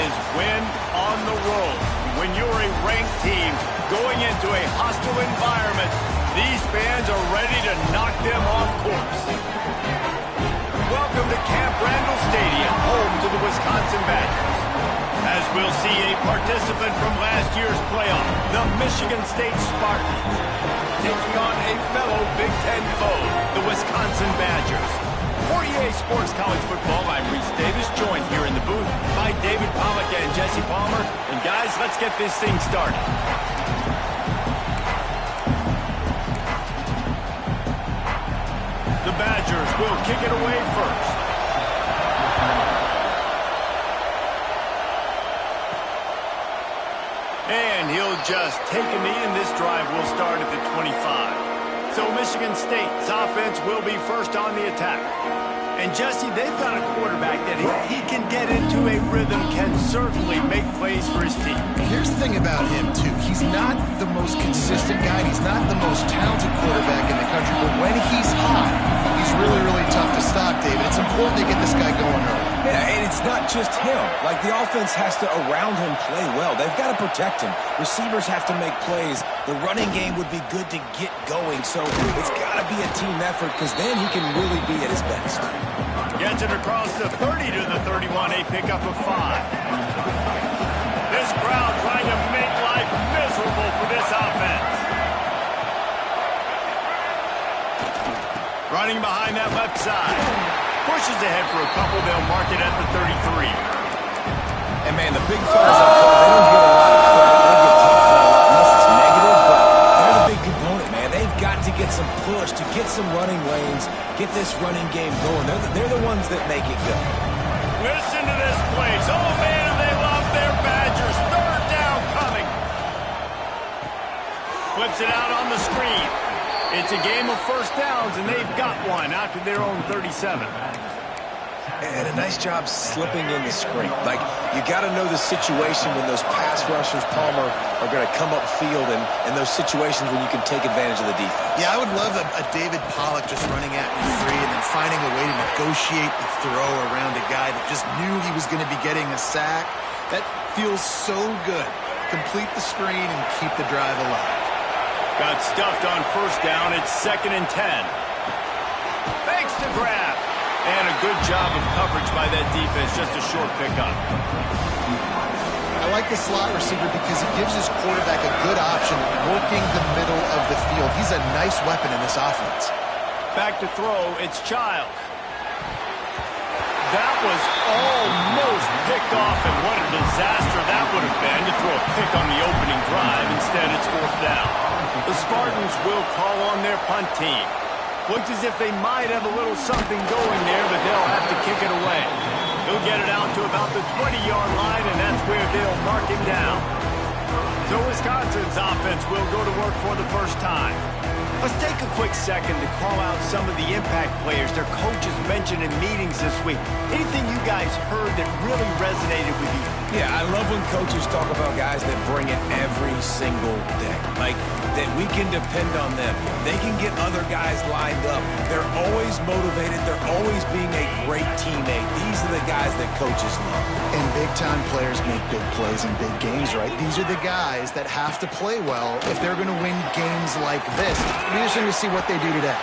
is win on the road. When you're a ranked team going into a hostile environment, these fans are ready to knock them off course. Welcome to Camp Randall Stadium, home to the Wisconsin Badgers. As we'll see a participant from last year's playoff, the Michigan State Spartans, taking on a fellow Big Ten foe, the Wisconsin Badgers. For EA Sports College Football, I'm Reese Davis, joined here in the booth by David Pollack and Jesse Palmer. And guys, let's get this thing started. The Badgers will kick it away first. And he'll just take a knee, and this drive will start at the 25. So Michigan State's offense will be first on the attack. And Jesse, they've got a quarterback that if he can get into a rhythm, can certainly make plays for his team. Here's the thing about him, too. He's not the most consistent guy. He's not the most talented quarterback in the country. But when he's hot, he's really, really tough to stop, David. It's important to get this guy going early. Yeah, and it's not just him. Like, the offense has to, around him, play well. They've got to protect him. Receivers have to make plays. The running game would be good to get going. So it's got to be a team effort, because then he can really be at his best. Gets it across the 30 to the 31, a pickup of 5. This crowd trying to make life miserable for this offense. Running behind that left side. Pushes ahead for a couple. They'll mark it at the 33. And, man, the big fellas up front, they don't get a lot of credit. They get talked about a lot unless it's negative, but they're the big component, man. They've got to get some push, to get some running lanes, get this running game going. They're the ones that make it go. Listen to this place. Oh, man, they love their Badgers. Third down coming. Flips it out on the screen. It's a game of first downs, and they've got one out to their own 37. And a nice job slipping in the screen. Like, you got to know the situation when those pass rushers, Palmer, are going to come upfield, and those situations when you can take advantage of the defense. Yeah, I would love a David Pollack just running at me free and then finding a way to negotiate the throw around a guy that just knew he was going to be getting a sack. That feels so good. Complete the screen and keep the drive alive. Got stuffed on first down. It's 2nd and 10. Thanks to grab. And a good job of coverage by that defense. Just a short pickup. I like the slot receiver because it gives his quarterback a good option working the middle of the field. He's a nice weapon in this offense. Back to throw. It's Child. That was almost picked off, and what a disaster that would have been to throw a pick on the opening drive. Instead, it's 4th down. The Spartans will call on their punt team. Looks as if they might have a little something going there, but they'll have to kick it away. He'll get it out to about the 20-yard line, and that's where they'll mark him down. So Wisconsin's offense will go to work for the first time. Let's take a quick second to call out some of the impact players their coaches mentioned in meetings this week. Anything you guys heard that really resonated with you? Yeah, I love when coaches talk about guys that bring it every single day. Like, that we can depend on them. They can get other guys lined up. They're always motivated. They're always being a great teammate. These are the guys that coaches love. And big-time players make big plays in big games, right? These are the guys that have to play well if they're going to win games like this. It'll be interesting to see what they do today.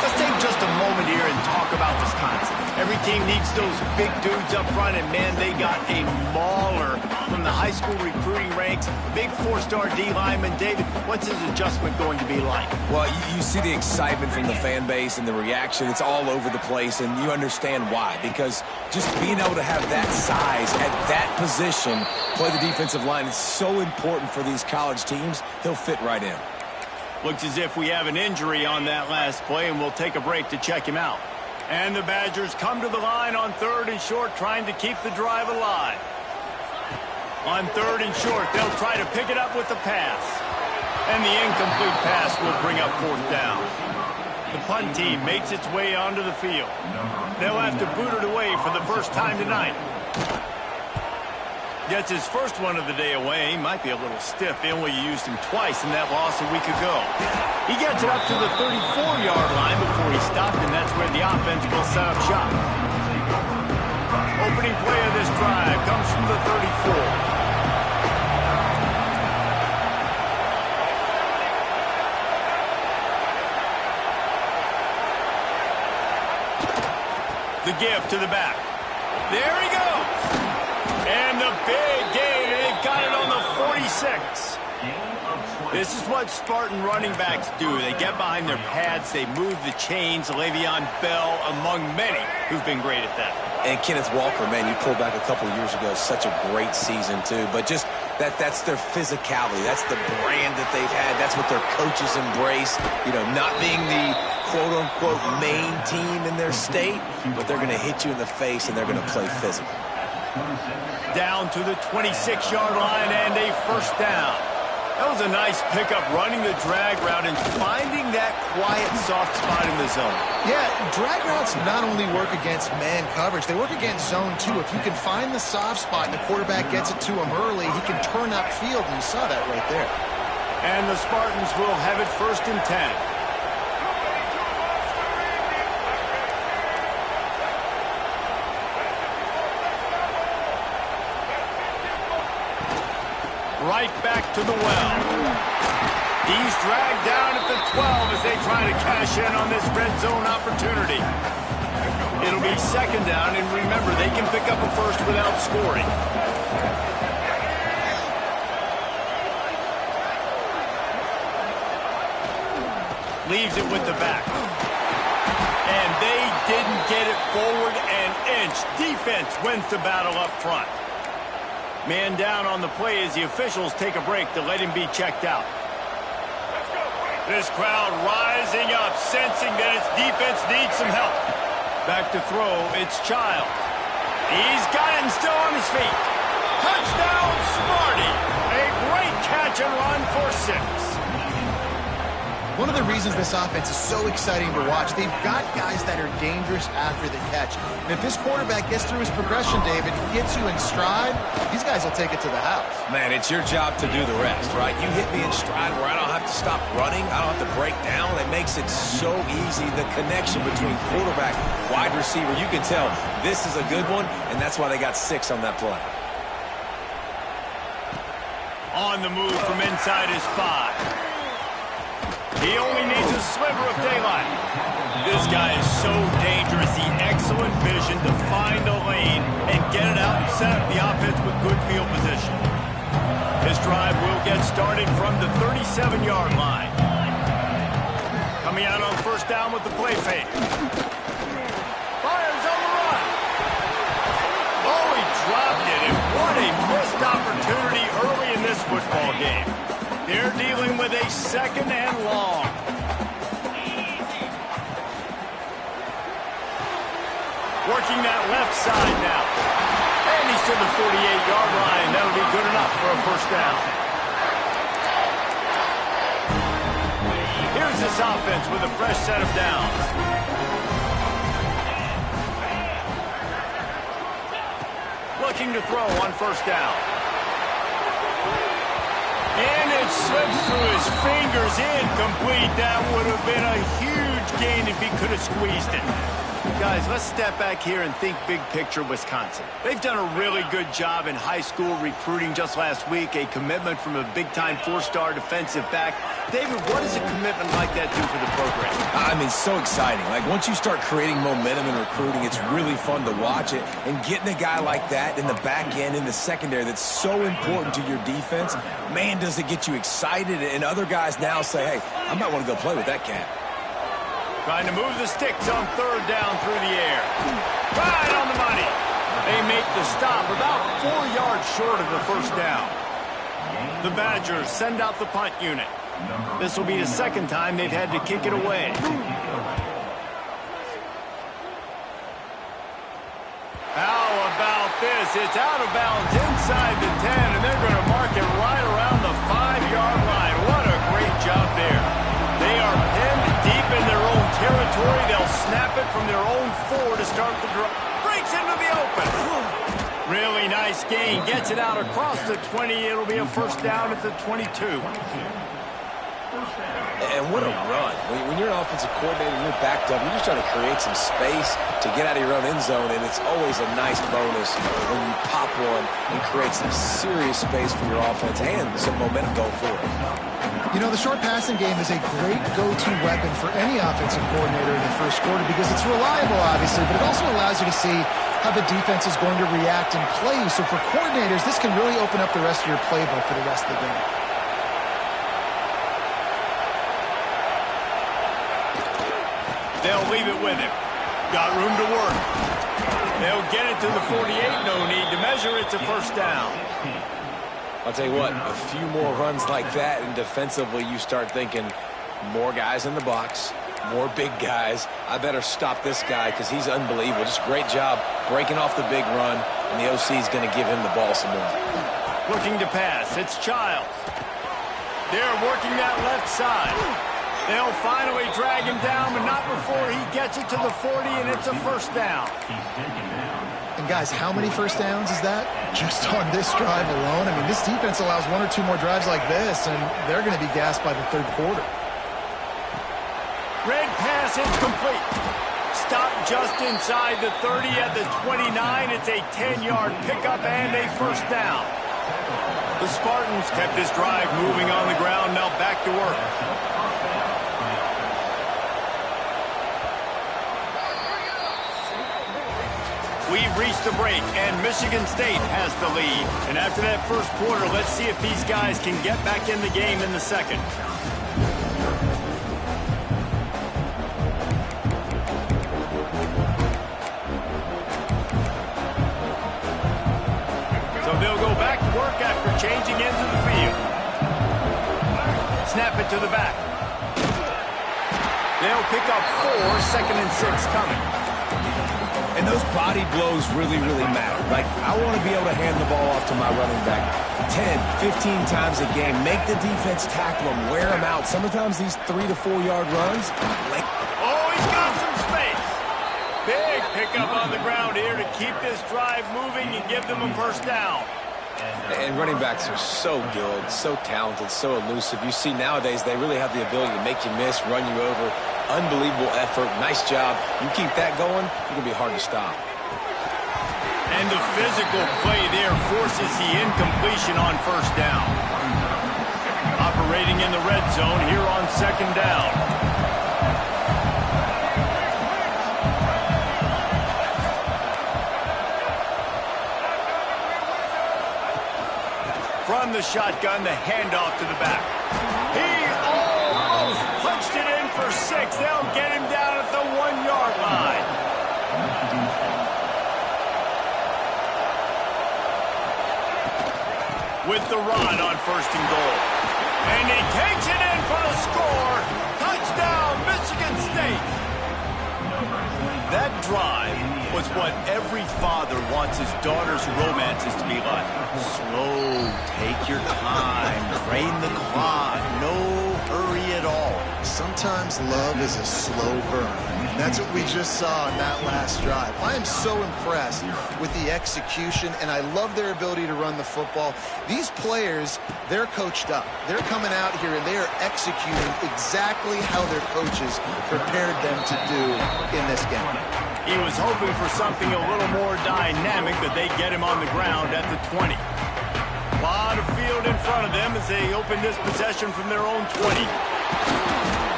Let's take just a moment here and talk about Wisconsin. Every team needs those big dudes up front, and man, they got a mauler from the high school recruiting ranks. Big 4-star D lineman. David, what's his adjustment going to be like? Well, you see the excitement from the fan base and the reaction. It's all over the place, and you understand why. Because just being able to have that size at that position, play the defensive line, is so important for these college teams. He'll fit right in. Looks as if we have an injury on that last play, and we'll take a break to check him out. And the Badgers come to the line on 3rd and short, trying to keep the drive alive. On 3rd and short, they'll try to pick it up with the pass. And the incomplete pass will bring up 4th down. The punt team makes its way onto the field. They'll have to boot it away for the first time tonight. Gets his first one of the day away. He might be a little stiff. They only used him twice in that loss a week ago. He gets it up to the 34-yard line before he stopped, and that's where the offense will set up shop. Opening play of this drive comes from the 34. The give to the back. There he goes. And the big gain. They've got it on the 46. This is what Spartan running backs do. They get behind their pads. They move the chains. Le'Veon Bell among many who've been great at that. And Kenneth Walker, man, you pulled back a couple of years ago. Such a great season, too. But just that's their physicality. That's the brand that they've had. That's what their coaches embrace. You know, not being the quote-unquote main team in their state, but they're going to hit you in the face, and they're going to play physical. Down to the 26-yard line and a first down. That was a nice pickup, running the drag route and finding that quiet, soft spot in the zone. Yeah, drag routes not only work against man coverage, they work against zone too. If you can find the soft spot and the quarterback gets it to him early, he can turn upfield, and you saw that right there. And the Spartans will have it 1st and 10. Right back to the well. He's dragged down at the 12 as they try to cash in on this red zone opportunity. It'll be 2nd down, and remember, they can pick up a first without scoring. Leaves it with the back. And they didn't get it forward an inch. Defense wins the battle up front. Man down on the play as the officials take a break to let him be checked out. This crowd rising up, sensing that its defense needs some help. Back to throw, it's Childs. He's got it and still on his feet. Touchdown, Smarty. A great catch and run for 6. One of the reasons this offense is so exciting to watch, they've got guys that are dangerous after the catch. And if this quarterback gets through his progression, David, gets you in stride, these guys will take it to the house. Man, it's your job to do the rest, right? You hit me in stride where I don't have to stop running. I don't have to break down. It makes it so easy. The connection between quarterback, wide receiver, you can tell this is a good one, and that's why they got 6 on that play. On the move from inside his 5. He only needs a sliver of daylight. This guy is so dangerous. The excellent vision to find a lane and get it out and set up the offense with good field position. This drive will get started from the 37-yard line. Coming out on 1st down with the play fake. Fires on the run. Oh, he dropped it. And what a missed opportunity early in this football game. They're dealing with a 2nd and long. Working that left side now. And he's to the 48-yard line. That'll be good enough for a first down. Here's this offense with a fresh set of downs. Looking to throw on 1st down. And it slips through his fingers, incomplete. That would have been a huge gain if he could have squeezed it. Guys, let's step back here and think big picture Wisconsin. They've done a really good job in high school recruiting just last week, a commitment from a big-time 4-star defensive back. David, what does a commitment like that do for the program? I mean, so exciting. Like, once you start creating momentum in recruiting, it's really fun to watch it. And getting a guy like that in the back end, in the secondary, that's so important to your defense, man, does it get you excited. And other guys now say, hey, I might want to go play with that cat. Trying to move the sticks on 3rd down through the air. Right on the money. They make the stop about 4 yards short of the first down. The Badgers send out the punt unit. This will be the 2nd time they've had to kick it away. How about this? It's out of bounds inside the 10, and they're going to mark it right around the 5-yard line. What a great job there. They are pinned deep in their own territory. They'll snap it from their own 4 to start the drive. Breaks into the open. Really nice gain. Gets it out across the 20. It'll be a first down at the 22. And what a run. When you're an offensive coordinator and you're backed up, you're just trying to create some space to get out of your own end zone, and it's always a nice bonus when you pop one and create some serious space for your offense and some momentum going forward. You know, the short passing game is a great go-to weapon for any offensive coordinator in the first quarter because it's reliable, obviously, but it also allows you to see how the defense is going to react and play. So for coordinators, this can really open up the rest of your playbook for the rest of the game. They'll leave it with him. Got room to work. They'll get it to the 48. No need to measure it to first down. I'll tell you what, a few more runs like that, and defensively you start thinking more guys in the box, more big guys. I better stop this guy because he's unbelievable. Just great job breaking off the big run, and the OC is going to give him the ball some more. Looking to pass. It's Childs. They're working that left side. They'll finally drag him down, but not before he gets it to the 40, and it's a first down. And guys, how many first downs is that? Just on this drive alone? I mean, this defense allows one or two more drives like this, and they're going to be gassed by the third quarter. Red pass incomplete. Stop just inside the 30 at the 29. It's a 10-yard pickup and a first down. The Spartans kept this drive moving on the ground, now back to work. We've reached the break, and Michigan State has the lead. And after that first quarter, let's see if these guys can get back in the game in the second. So they'll go back to work after changing into the field. Snap it to the back. They'll pick up 4, 2nd and 6 coming. And those body blows really, really matter. Like, I want to be able to hand the ball off to my running back 10, 15 times a game. Make the defense tackle them, wear them out. Sometimes these 3 to 4 yard runs. Oh, he's got some space. Big pickup on the ground here to keep this drive moving and give them a first down. And running backs are so good, so talented, so elusive. You see nowadays they really have the ability to make you miss, run you over. Unbelievable effort. Nice job. You keep that going, it's going to be hard to stop. And the physical play there forces the incompletion on first down. Operating in the red zone here on 2nd down. From the shotgun, the handoff to the back. He almost punched it in for 6. They'll get him down at the 1-yard line. With the run on 1st and goal. And he takes it in for the score. Touchdown, Michigan State. That drive was what every father wants his daughter's romances to be like. Slow, take your time, drain the clock, no hurry at all. Sometimes love is a slow burn. That's what we just saw in that last drive. I am so impressed with the execution, and I love their ability to run the football. These players, they're coached up. They're coming out here, and they are executing exactly how their coaches prepared them to do in this game. He was hoping for something a little more dynamic, but they get him on the ground at the 20. A lot of field in front of them as they open this possession from their own 20.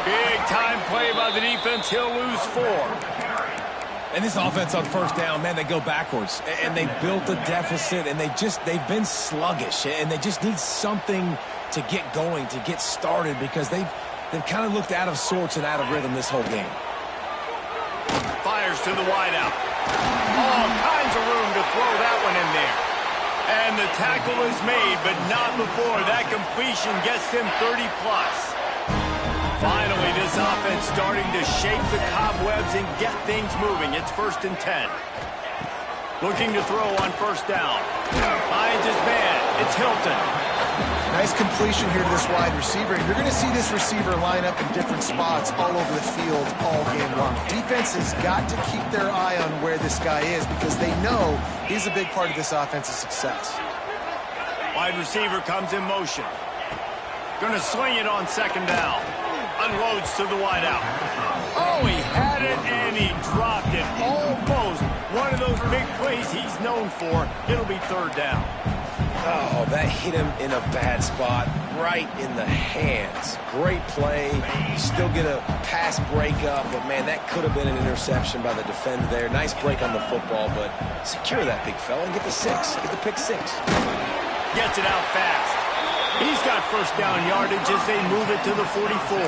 Big time play by the defense. He'll lose 4. And this offense on first down, man, they go backwards. And they built a deficit, and they've been sluggish. And they just need something to get going, to get started, because they've kind of looked out of sorts and out of rhythm this whole game. Fires to the wideout. All kinds of room to throw that one in there. And the tackle is made, but not before that completion gets him 30-plus. Finally, this offense starting to shake the cobwebs and get things moving. It's 1st and 10. Looking to throw on 1st down. Finds his man. It's Hilton. Nice completion here to this wide receiver. You're going to see this receiver line up in different spots all over the field all game long. Defense has got to keep their eye on where this guy is because they know he's a big part of this offense's success. Wide receiver comes in motion. Going to swing it on 2nd down. Unloads to the wideout. Oh, he had it and he dropped it. Almost one of those big plays he's known for. It'll be third down. Oh, that hit him in a bad spot, right in the hands. Great play. Still get a pass breakup, but, man, that could have been an interception by the defender there. Nice break on the football, but secure that big fella and get the six. Get the pick six. Gets it out fast. He's got first down yardage as they move it to the 44.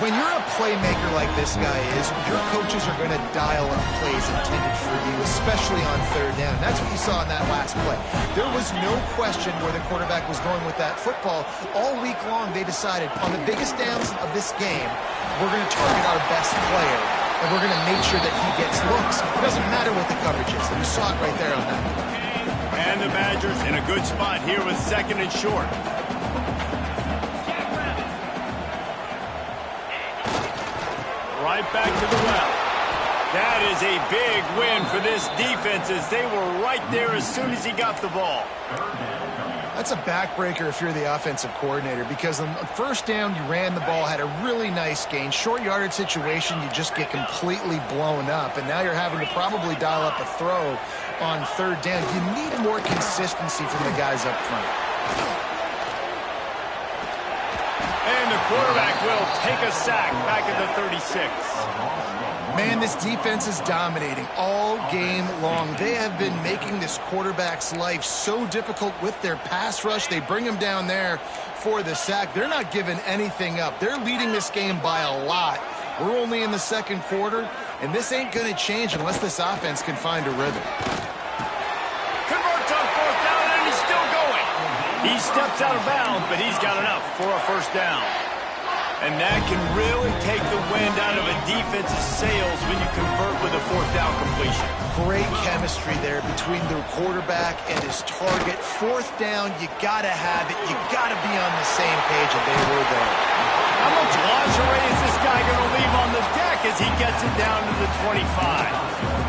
When you're a playmaker like this guy is, your coaches are going to dial up plays intended for you, especially on third down. That's what you saw in that last play. There was no question where the quarterback was going with that football. All week long, they decided on the biggest downs of this game, we're going to target our best player, and we're going to make sure that he gets looks. It doesn't matter what the coverage is. You saw it right there on that. And the Badgers in a good spot here with second and short. Right back to the well. That is a big win for this defense as they were right there as soon as he got the ball. That's a backbreaker if you're the offensive coordinator, because on first down, you ran the ball, had a really nice gain. Short yardage situation, you just get completely blown up, and now you're having to probably dial up a throw on third down. You need more consistency from the guys up front. And the quarterback will take a sack back at the 36. Man, this defense is dominating all game long. They have been making this quarterback's life so difficult with their pass rush. They bring him down there for the sack. They're not giving anything up. They're leading this game by a lot. We're only in the second quarter, and this ain't going to change unless this offense can find a rhythm. Converts on fourth down, and he's still going. He steps out of bounds, but he's got enough for a first down. And that can really take the wind out of a defense's sails when you convert with a fourth down completion. Great chemistry there between the quarterback and his target. Fourth down, you got to have it. You got to be on the same page, and they were there. How much lingerie is this guy going to leave on the deck as he gets it down to the 25?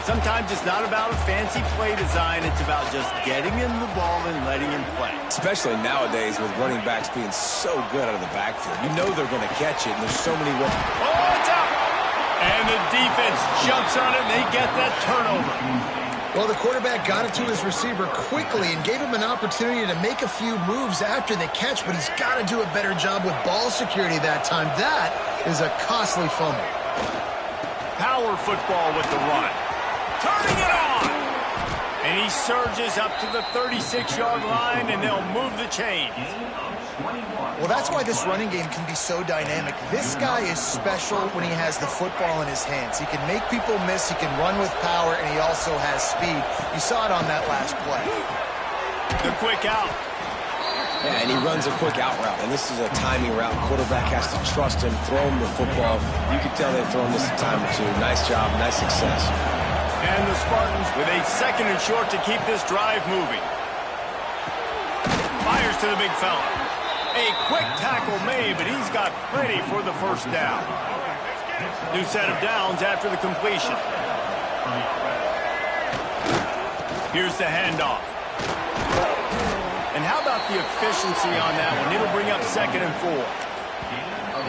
Sometimes it's not about a fancy play design. It's about just getting him the ball and letting him play. Especially nowadays with running backs being so good out of the backfield. You know they're going to catch it, and there's so many ways. Oh, it's out! And the defense jumps on it, and they get that turnover. Well, the quarterback got it to his receiver quickly and gave him an opportunity to make a few moves after the catch, but he's got to do a better job with ball security that time. That is a costly fumble. Power football with the run. Turning it on! And he surges up to the 36-yard line, and they'll move the chains. Well, that's why this running game can be so dynamic. This guy is special when he has the football in his hands. He can make people miss, he can run with power, and he also has speed. You saw it on that last play. The quick out. Yeah, and he runs a quick out route, and this is a timing route. Quarterback has to trust him, throw him the football. You can tell they've thrown this a time or two. Nice job, nice success. And the Spartans with a second and short to keep this drive moving. Fires to the big fella. A quick tackle made, but he's got plenty for the first down. New set of downs after the completion. Here's the handoff. And how about the efficiency on that one? It'll bring up second and 4.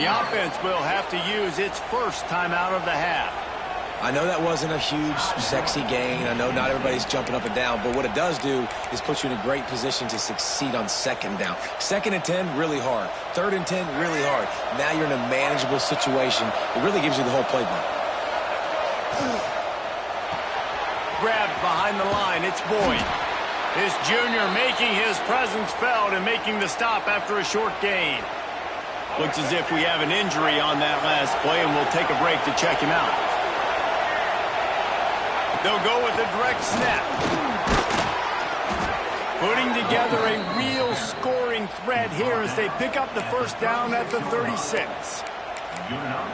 The offense will have to use its first timeout of the half. I know that wasn't a huge, sexy gain. I know not everybody's jumping up and down, but what it does do is put you in a great position to succeed on second down. Second and 10, really hard. Third and 10, really hard. Now you're in a manageable situation. It really gives you the whole playbook. Grabbed behind the line, it's Boyd. This junior making his presence felt and making the stop after a short gain. Looks as if we have an injury on that last play, and we'll take a break to check him out. They'll go with a direct snap. Putting together a real scoring threat here as they pick up the first down at the 36.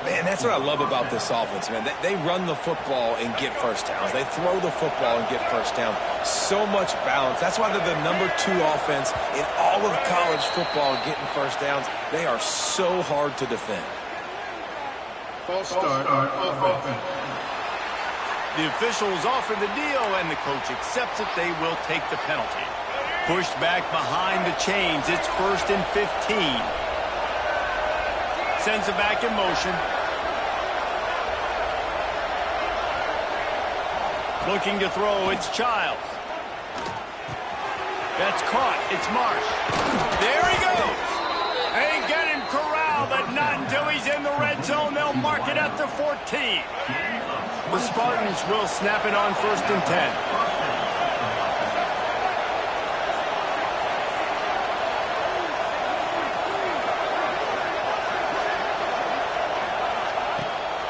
Man, that's what I love about this offense, man. They run the football and get first downs. They throw the football and get first downs. So much balance. That's why they're the #2 offense in all of college football and getting first downs. They are so hard to defend. False start on offense. The officials offer the deal, and the coach accepts it. They will take the penalty. Pushed back behind the chains. It's 1st and 15. Sends it back in motion. Looking to throw, it's Childs. That's caught, it's Marsh. There he goes! They get him corralled, but not until he's in the red zone. They'll mark it at the 14. The Spartans will snap it on 1st and 10.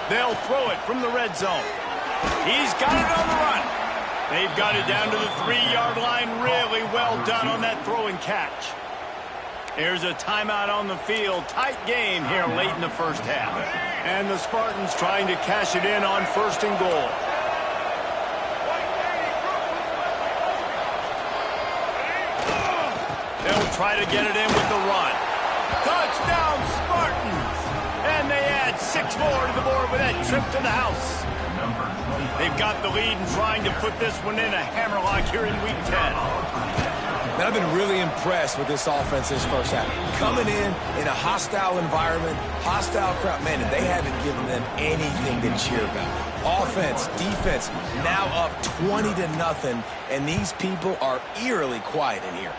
They'll throw it from the red zone. He's got it on the run. They've got it down to the 3-yard line. Really well done on that throw and catch. There's a timeout on the field. Tight game here late in the first half. And the Spartans trying to cash it in on 1st and goal. They'll try to get it in with the run. Touchdown, Spartans! And they add 6 more to the board with that trip to the house. They've got the lead and trying to put this one in a hammerlock here in Week 10. Man, I've been really impressed with this offense this first half. Coming in a hostile environment, hostile crowd. Man, they haven't given them anything to cheer about. Offense, defense, now up 20-0, and these people are eerily quiet in here.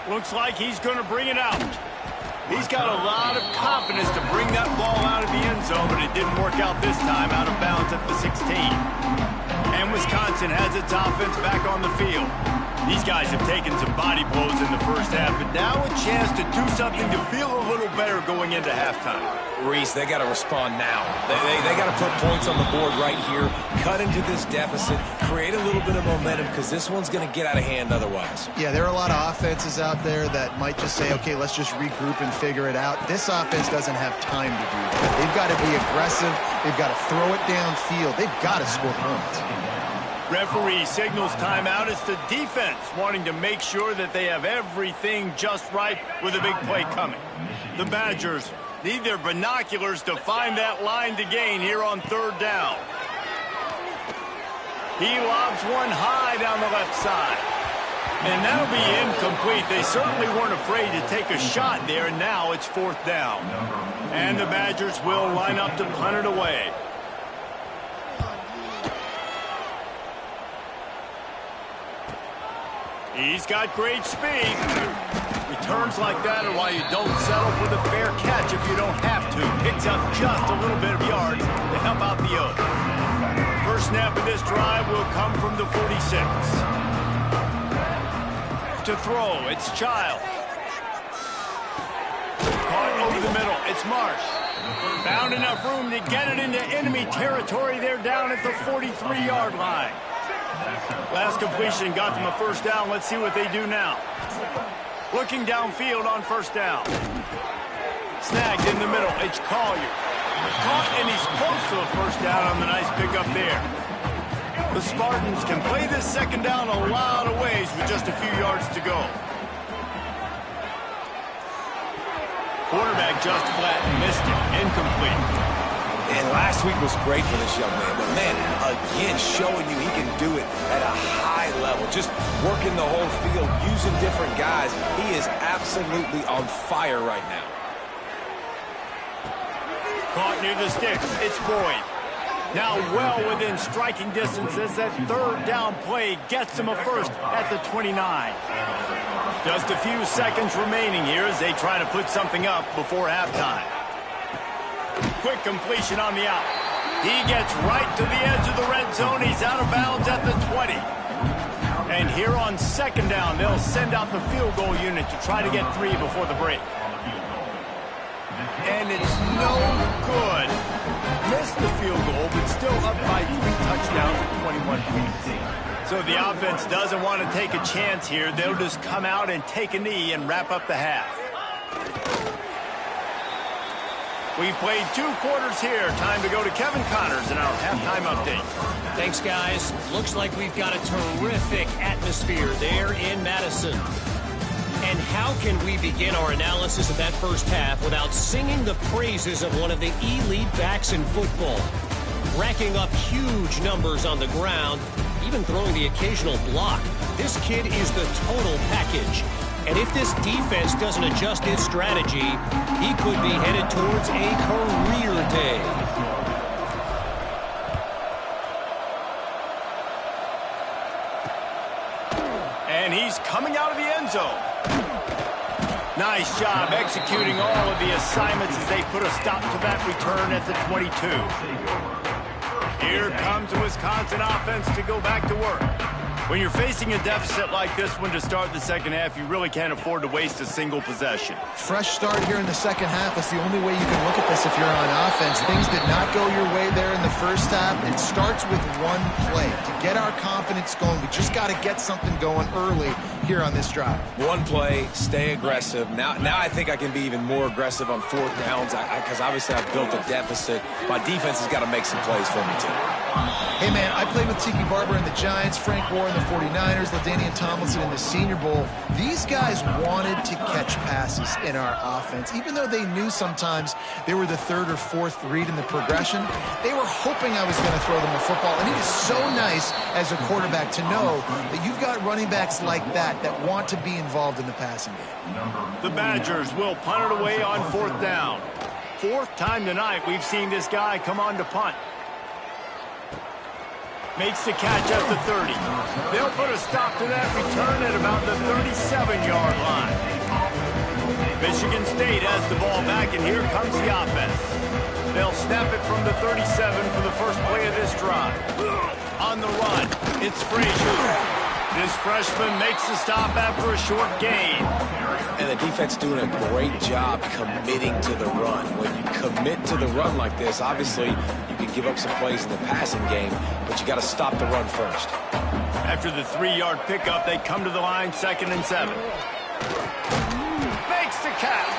Looks like he's going to bring it out. He's got a lot of confidence to bring that ball out of the end zone, but it didn't work out this time, out of bounds at the 16. And Wisconsin has its offense back on the field. These guys have taken some body blows in the first half, but now a chance to do something to feel a little better going into halftime. Reese, they got to respond now. They got to put points on the board right here, cut into this deficit, create a little bit of momentum, because this one's going to get out of hand otherwise. Yeah, there are a lot of offenses out there that might just say, okay, let's just regroup and figure it out. This offense doesn't have time to do that. They've got to be aggressive. They've got to throw it downfield. They've got to score points. Referee signals timeout. It's the defense wanting to make sure that they have everything just right with a big play coming. The Badgers need their binoculars to find that line to gain here on 3rd down. He lobs one high down the left side. And that'll be incomplete. They certainly weren't afraid to take a shot there, and now it's 4th down. And the Badgers will line up to punt it away. He's got great speed. Returns like that are why you don't settle for the fair catch if you don't have to. Picks up just a little bit of yards to help out the other. First snap of this drive will come from the 46. To throw, it's Childs. Caught over the middle, it's Marsh. Found enough room to get it into enemy territory. They're down at the 43-yard line. Last completion got them a 1st down. Let's see what they do now. Looking downfield on 1st down. Snagged in the middle. It's Collier. Caught, and he's close to a 1st down on the nice pickup there. The Spartans can play this 2nd down a lot of ways with just a few yards to go. Quarterback just flat and missed it. Incomplete. And last week was great for this young man. But, man, again, showing you he can do it at a high level. Just working the whole field, using different guys. He is absolutely on fire right now. Caught near the sticks. It's Boyd. Now well within striking distance as that 3rd down play gets him a 1st at the 29. Just a few seconds remaining here as they try to put something up before halftime. Quick completion on the out. He gets right to the edge of the red zone. He's out of bounds at the 20. And here on 2nd down, they'll send out the field goal unit to try to get 3 before the break. And it's no good. Missed the field goal, but still up by 3 touchdowns at 21 points. So the offense doesn't want to take a chance here. They'll just come out and take a knee and wrap up the half. We've played 2 quarters here. Time to go to Kevin Connors in our halftime update. Thanks, guys. Looks like we've got a terrific atmosphere there in Madison. And how can we begin our analysis of that first half without singing the praises of one of the elite backs in football? Racking up huge numbers on the ground even throwing the occasional block. This kid is the total package. And if this defense doesn't adjust its strategy, he could be headed towards a career day. And he's coming out of the end zone. Nice job executing all of the assignments as they put a stop to that return at the 22. Here comes the Wisconsin offense to go back to work. When you're facing a deficit like this one to start the second half, you really can't afford to waste a single possession. Fresh start here in the second half. That's the only way you can look at this if you're on offense. Things did not go your way there in the first half. It starts with one play. To get our confidence going, we just got to get something going early here on this drive. One play, stay aggressive. Now I think I can be even more aggressive on fourth downs because obviously I've built a deficit. My defense has got to make some plays for me too. Hey, man, I played with Tiki Barber in the Giants, Frank Gore in the 49ers, LaDainian Tomlinson in the Senior Bowl. These guys wanted to catch passes in our offense. Even though they knew sometimes they were the third or fourth read in the progression, they were hoping I was going to throw them the football. And it is so nice as a quarterback to know that you've got running backs like that want to be involved in the passing game. The Badgers will punt it away on fourth down. Fourth time tonight we've seen this guy come on to punt. Makes the catch at the 30. They'll put a stop to that return at about the 37-yard line. Michigan State has the ball back, and here comes the offense. They'll snap it from the 37 for the first play of this drive. On the run, it's Frazier. This freshman makes the stop after a short gain. And the defense doing a great job committing to the run. When you commit to the run like this, obviously you can give up some plays in the passing game, but you got to stop the run first. After the 3-yard pickup, they come to the line, 2nd and 7. Makes the catch.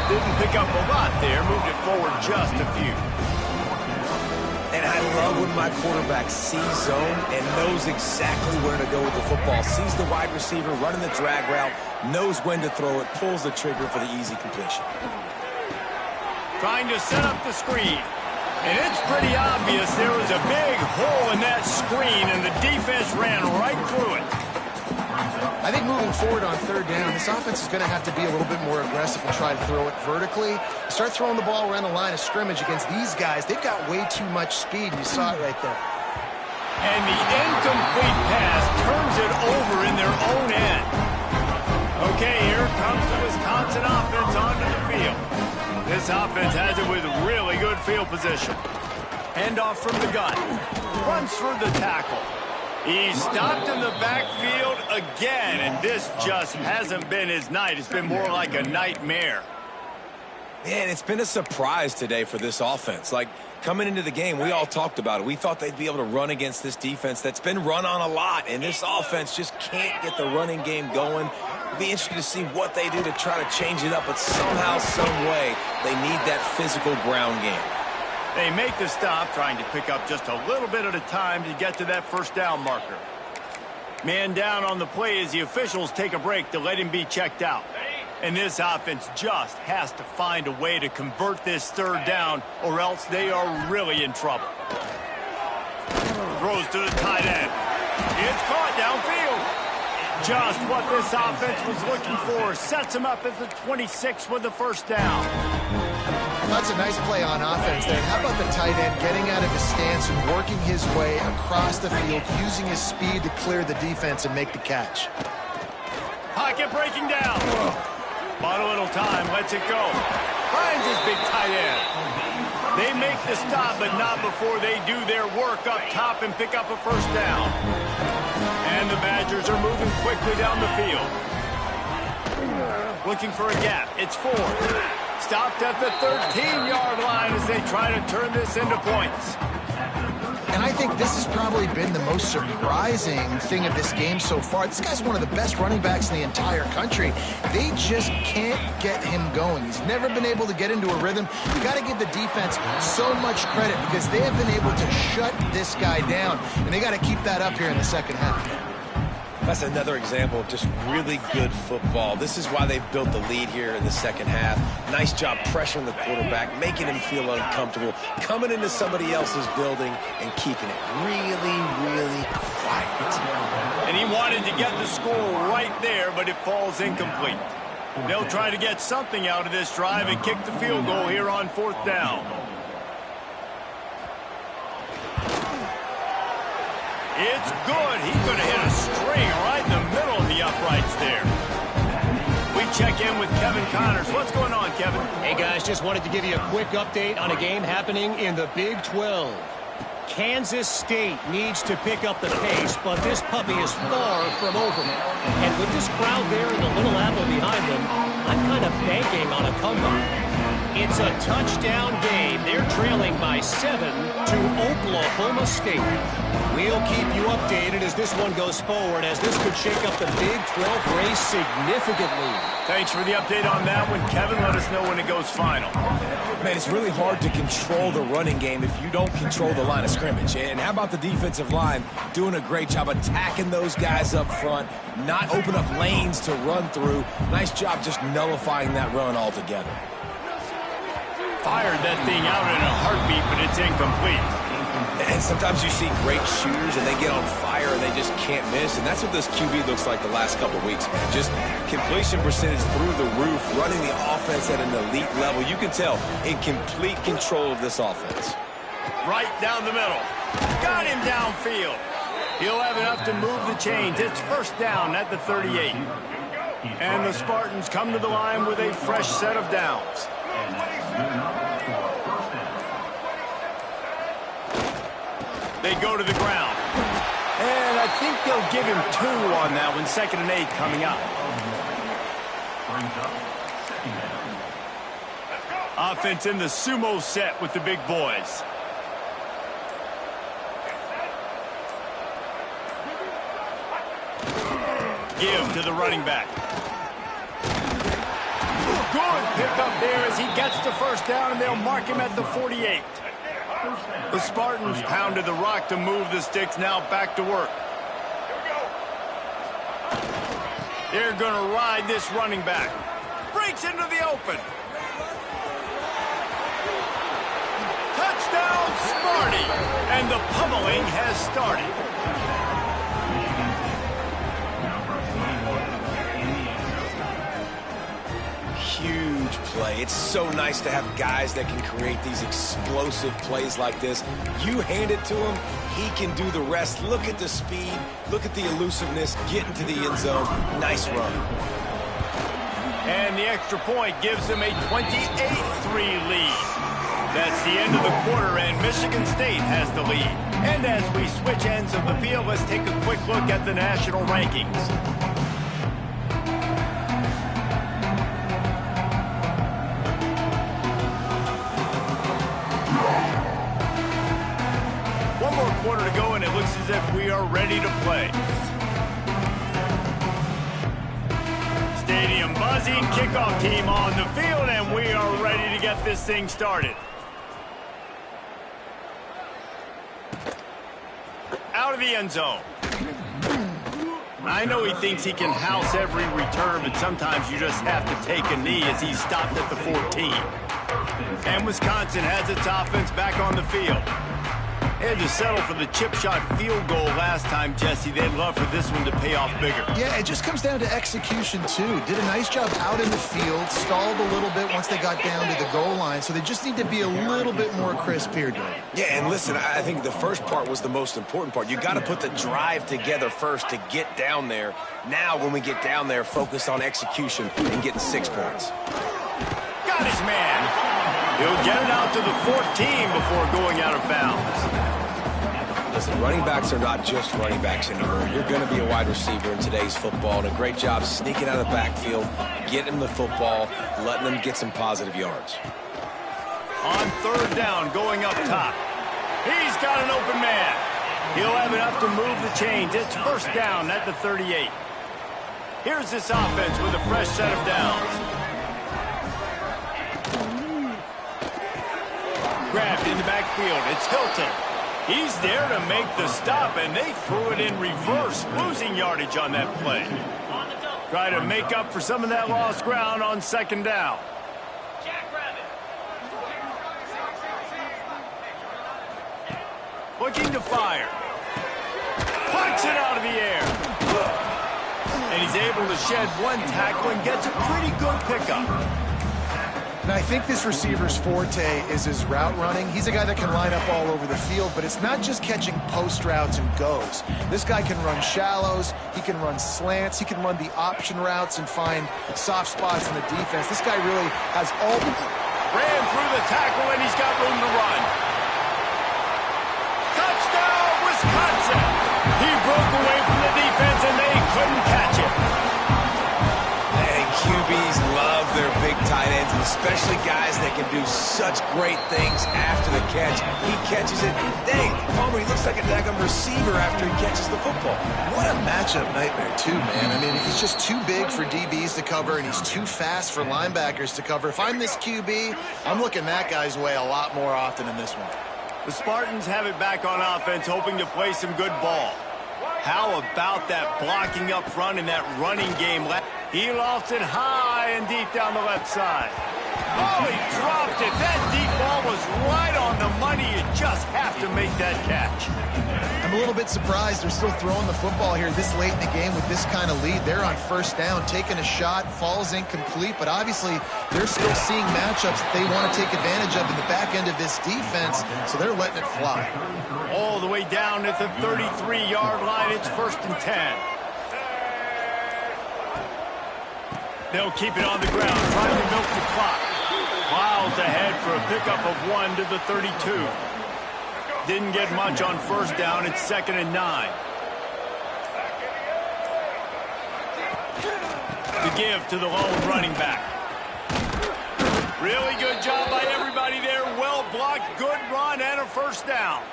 Didn't pick up a lot there, moved it forward just a few. And I love when my quarterback sees zone and knows exactly where to go with the football. Sees the wide receiver running the drag route, knows when to throw it, pulls the trigger for the easy completion. Trying to set up the screen. And it's pretty obvious there was a big hole in that screen, and the defense ran right through it. I think moving forward on third down, this offense is going to have to be a little bit more aggressive and try to throw it vertically. Start throwing the ball around the line of scrimmage against these guys. They've got way too much speed, and you saw it right there. And the incomplete pass turns it over in their own end. Okay, here comes the Wisconsin offense onto the field. This offense has it with really good field position. Handoff from the gun. Runs through the tackle. He's stopped in the backfield again, and this just hasn't been his night. It's been more like a nightmare. Man, it's been a surprise today for this offense. Like, coming into the game, we all talked about it. We thought they'd be able to run against this defense that's been run on a lot, and this offense just can't get the running game going. It'll be interesting to see what they do to try to change it up, but somehow, some way, they need that physical ground game. They make the stop, trying to pick up just a little bit at a time to get to that first down marker. Man down on the play as the officials take a break to let him be checked out. And this offense just has to find a way to convert this third down, or else they are really in trouble. Throws to the tight end. It's caught downfield. Just what this offense was looking for. Sets him up at the 26 with the first down. That's a nice play on offense there. How about the tight end getting out of his stance and working his way across the field, using his speed to clear the defense and make the catch. Pocket breaking down. Bought a little time, lets it go. Finds his big tight end. They make the stop, but not before they do their work up top and pick up a first down. And the Badgers are moving quickly down the field. Looking for a gap. It's 4. Stopped at the 13-yard line as they try to turn this into points. And I think this has probably been the most surprising thing of this game so far. This guy's one of the best running backs in the entire country. They just can't get him going. He's never been able to get into a rhythm. You got to give the defense so much credit because they have been able to shut this guy down, and they got to keep that up here in the second half. That's another example of just really good football. This is why they've built the lead here in the second half. Nice job pressuring the quarterback, making him feel uncomfortable, coming into somebody else's building and keeping it really, really quiet. And he wanted to get the score right there, but it falls incomplete. They'll try to get something out of this drive and kick the field goal here on 4th down. It's good. He's going to hit a string right in the middle of the uprights there. We check in with Kevin Connors. What's going on, Kevin? Hey, guys, just wanted to give you a quick update on a game happening in the Big 12. Kansas State needs to pick up the pace, but this puppy is far from over. And with this crowd there and the Little Apple behind them, I'm kind of banking on a comeback. It's a touchdown game. They're trailing by 7 to Oklahoma State. We'll keep you updated as this one goes forward, as this could shake up the Big 12 race significantly. Thanks for the update on that one, Kevin. Let us know when it goes final. Man, it's really hard to control the running game if you don't control the line of scrimmage. And how about the defensive line doing a great job attacking those guys up front, not open up lanes to run through. Nice job just nullifying that run altogether. Fired that thing out in a heartbeat, but it's incomplete. And sometimes you see great shooters and they get on fire and they just can't miss. And that's what this QB looks like the last couple of weeks, man. Just completion percentage through the roof, running the offense at an elite level. You can tell in complete control of this offense. Right down the middle. Got him downfield. He'll have enough to move the chains. It's 1st down at the 38. And the Spartans come to the line with a fresh set of downs. They go to the ground. And I think they'll give him 2 on that one. 2nd and 8 coming up. Offense in the sumo set with the big boys. Give to the running back. Good pickup there as he gets the 1st down, and they'll mark him at the 48. The Spartans pounded the rock to move the sticks, now back to work. They're going to ride this running back. Breaks into the open. Touchdown, Sparty! And the pummeling has started. Huge play. It's so nice to have guys that can create these explosive plays like this. You hand it to him, he can do the rest. Look at the speed, look at the elusiveness, get into the end zone. Nice run. And the extra point gives them a 28-3 lead. That's the end of the quarter, and Michigan State has the lead. And as we switch ends of the field, let's take a quick look at the national rankings. One more quarter to go, and it looks as if we are ready to play. Stadium buzzing, kickoff team on the field, and we are ready to get this thing started. Out of the end zone. I know he thinks he can house every return, but sometimes you just have to take a knee as he's stopped at the 14. And Wisconsin has its offense back on the field. They had to settle for the chip shot field goal last time, Jesse. They'd love for this one to pay off bigger. Yeah, it just comes down to execution, too. Did a nice job out in the field, stalled a little bit once they got down to the goal line, so they just need to be a little bit more crisp here, Dave. Yeah, and listen, I think the first part was the most important part. You got to put the drive together first to get down there. Now, when we get down there, focus on execution and getting 6 points. Got his man. He'll get it out to the 14 before going out of bounds. Listen, running backs are not just running backs anymore. You're going to be a wide receiver in today's football, and a great job sneaking out of the backfield, getting them the football, letting them get some positive yards. On 3rd down, going up top. He's got an open man. He'll have enough to move the chains. It's 1st down at the 38. Here's this offense with a fresh set of downs. Grabbed in the backfield. It's Hilton. He's there to make the stop, and they threw it in reverse, losing yardage on that play. Try to make up for some of that lost ground on second down. Looking to fire. Puts it out of the air. And he's able to shed one tackle and gets a pretty good pickup. And I think this receiver's forte is his route running. He's a guy that can line up all over the field, but it's not just catching post routes and goes. This guy can run shallows, he can run slants, he can run the option routes and find soft spots in the defense. This guy really has all the... Ran through the tackle, and he's got room to run. Touchdown, Wisconsin! He broke away from the defense, and they couldn't catch it. QBs love their big tight ends, and especially guys that can do such great things after the catch. He catches it. Dang, Palmer, he looks like a daggum receiver after he catches the football. What a matchup nightmare, too, man. I mean, he's just too big for DBs to cover, and he's too fast for linebackers to cover. If I'm this QB, I'm looking that guy's way a lot more often in this one. The Spartans have it back on offense, hoping to play some good ball. How about that blocking up front and that running game? He lofts it high and deep down the left side. Oh, he dropped it. That deep ball was right on the money. You just have to make that catch. I'm a little bit surprised they're still throwing the football here this late in the game with this kind of lead. They're on first down, taking a shot, falls incomplete, but obviously they're still seeing matchups that they want to take advantage of in the back end of this defense, so they're letting it fly. All the way down at the 33-yard line, it's 1st and 10. They'll keep it on the ground, trying to milk the clock. Miles ahead for a pickup of 1 to the 32. Didn't get much on first down. It's 2nd and 9. To give to the lone running back. Really good job by everybody there. Well blocked, good run, and a first down.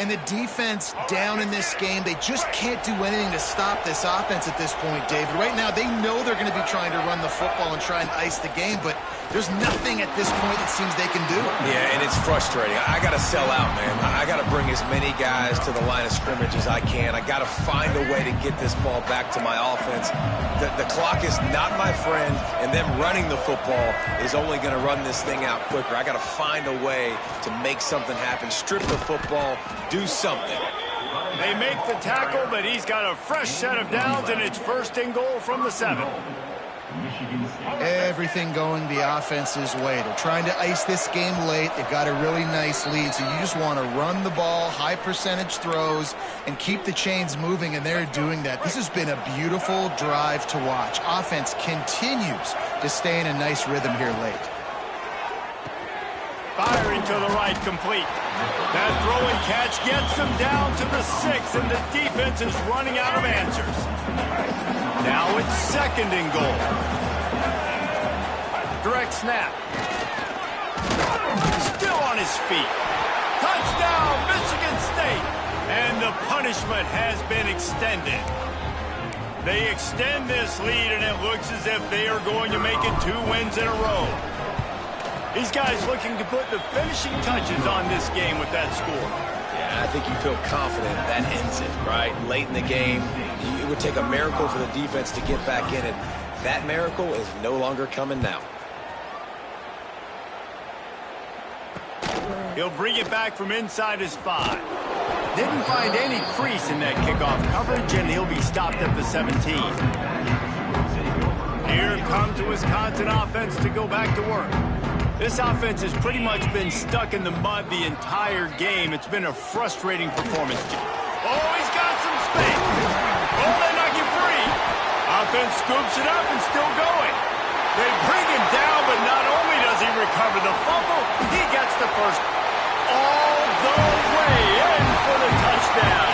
And the defense down in this game, they just can't do anything to stop this offense at this point, David. Right now, they know they're going to be trying to run the football and try and ice the game, but there's nothing at this point it seems they can do. Yeah, and it's frustrating. I got to sell out, man. I got to bring as many guys to the line of scrimmage as I can. I got to find a way to get this ball back to my offense. The clock is not my friend, and them running the football is only going to run this thing out quicker. I got to find a way to make something happen, strip the football, do something. They make the tackle, but he's got a fresh set of downs, and it's 1st and goal from the 7. Everything going the offense's way. They're trying to ice this game late. They've got a really nice lead, so you just want to run the ball, high percentage throws, and keep the chains moving, and they're doing that. This has been a beautiful drive to watch. Offense continues to stay in a nice rhythm here late. Firing to the right, complete. That throw and catch gets them down to the 6, and the defense is running out of answers. Now it's 2nd and goal. Direct snap. Still on his feet. Touchdown, Michigan State. And the punishment has been extended. They extend this lead, and it looks as if they are going to make it 2 wins in a row. These guys looking to put the finishing touches on this game with that score. Yeah, I think you feel confident that ends it, right? Late in the game, it would take a miracle for the defense to get back in it. That miracle is no longer coming now. He'll bring it back from inside his 5. Didn't find any crease in that kickoff coverage, and he'll be stopped at the 17. Here comes the Wisconsin offense to go back to work. This offense has pretty much been stuck in the mud the entire game. It's been a frustrating performance. Oh, he's got some space. Oh, they knock him free. Offense scoops it up and still going. They bring him down, but not only does he recover the fumble, he gets the first all the way in for the touchdown.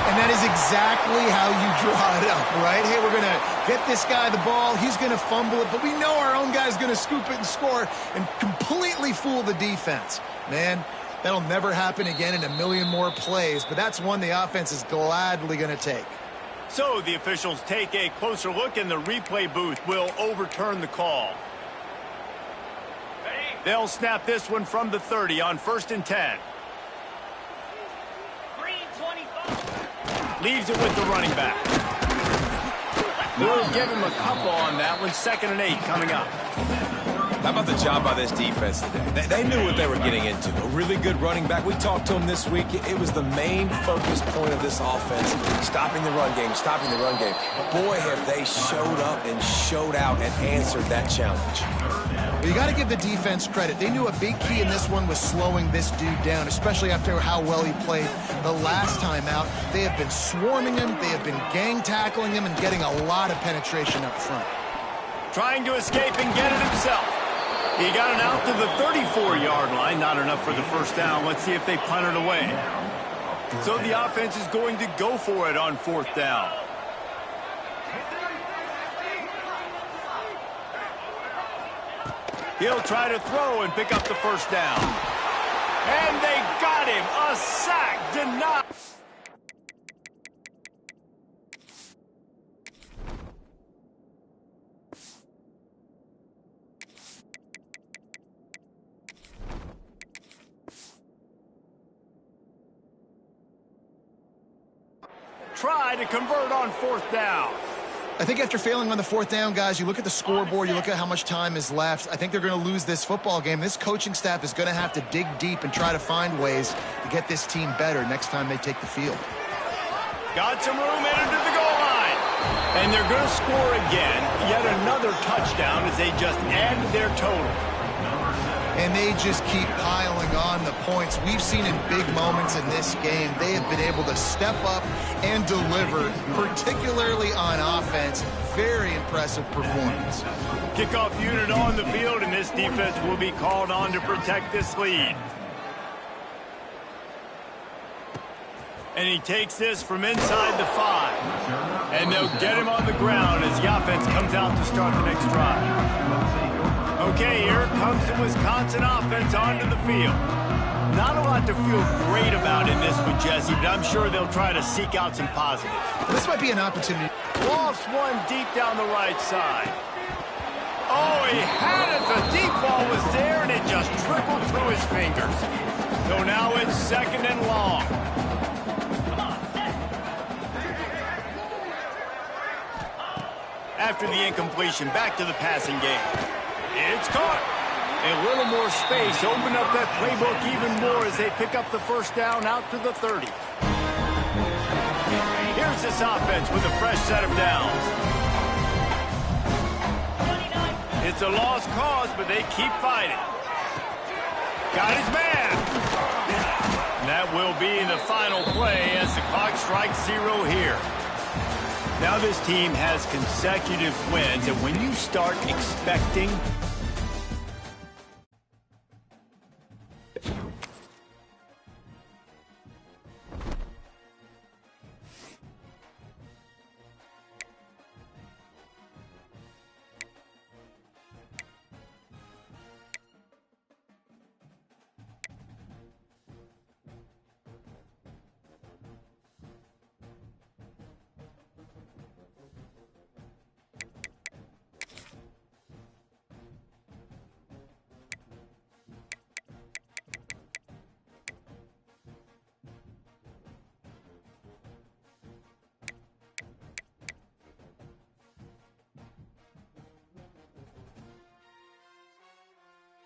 And that is exactly how you draw it up, right? Hey, we're going to get this guy the ball. He's going to fumble it, but we know our own guy's going to scoop it and score and completely fool the defense. Man, that'll never happen again in a million more plays, but that's one the offense is gladly going to take. So the officials take a closer look, and the replay booth will overturn the call. They'll snap this one from the 30 on 1st and 10. Leaves it with the running back. We'll give him a couple on that one. 2nd and 8 coming up. How about the job by this defense today? They knew what they were getting into. A really good running back. We talked to him this week. It was the main focus point of this offense. Stopping the run game, stopping the run game. Boy, have they showed up and showed out and answered that challenge. You got to give the defense credit. They knew a big key in this one was slowing this dude down, especially after how well he played the last time out. They have been swarming him. They have been gang tackling him and getting a lot of penetration up front. Trying to escape and get it himself. He got it out to the 34-yard line. Not enough for the first down. Let's see if they punt it away. So the offense is going to go for it on 4th down. He'll try to throw and pick up the first down. And they got him. A sack denied. Try to convert on 4th down. I think after failing on the 4th down, guys, you look at the scoreboard, you look at how much time is left. I think they're going to lose this football game. This coaching staff is going to have to dig deep and try to find ways to get this team better next time they take the field. Got some room into the goal line. And they're going to score again. Yet another touchdown as they just add to their total. And they just keep piling on the points. We've seen in big moments in this game, they have been able to step up and deliver, particularly on offense. Very impressive performance. Kickoff unit on the field, and this defense will be called on to protect this lead. And he takes this from inside the 5. And they'll get him on the ground as the offense comes out to start the next drive. Okay, here comes the Wisconsin offense onto the field. Not a lot to feel great about in this one, Jesse, but I'm sure they'll try to seek out some positives. This might be an opportunity. Lost one deep down the right side. Oh, he had it. The deep ball was there, and it just trickled through his fingers. So now it's 2nd and long. After the incompletion, back to the passing game. It's caught. A little more space. Open up that playbook even more as they pick up the first down out to the 30. Here's this offense with a fresh set of downs. It's a lost cause, but they keep fighting. Got his man. And that will be the final play as the clock strikes 0 here. Now this team has consecutive wins, and when you start expecting